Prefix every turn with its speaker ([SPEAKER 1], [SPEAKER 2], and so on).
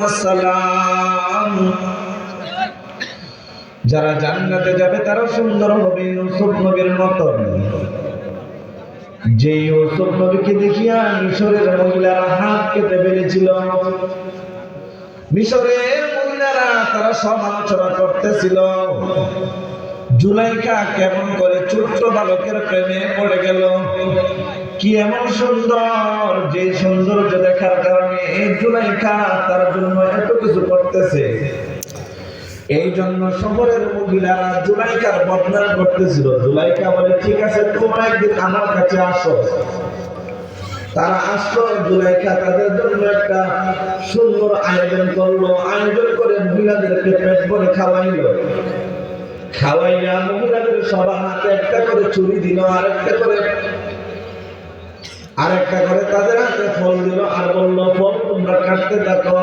[SPEAKER 1] সালাম। যারা জান্নাতে যাবে তারা সুন্দর হবে ইউসুফ নবীর মতো। যে ইউসুফ নবীকে দেখিয়া মিশরের মহিলারা হাত কেটে ফেলেছিল, মিশরের মহিলারা তারা সব আলোচনা করতেছিল জুলাইখা কেমন করে ছোট্ট বালকের প্রেমে পড়ে গেল। কি এমন সুন্দর, যে সৌন্দর্য দেখার কারণে এই জুলাইখা তার জন্য এত কিছু করতেছে। এই জন্য শহরের মহিলারা জুলাইখার বদনাম করতেছিল। জুলাইখা বলে, ঠিক আছে তোমরা একদিন আমার কাছে আসো। তারা আসলো, জুলাইখা তাদের জন্য একটা সুন্দর আয়োজন করলো। আয়োজন করে মহিলাদেরকে পেট ভরে খাওয়াইলো। খাওয়াইয়া মহিলাদের সবার হাতে একটা করে চুরি দিল, আরেকটা করে তাদের হাতে ফল দিল, আর বললো ফল তোমরা কাটতে থাকো।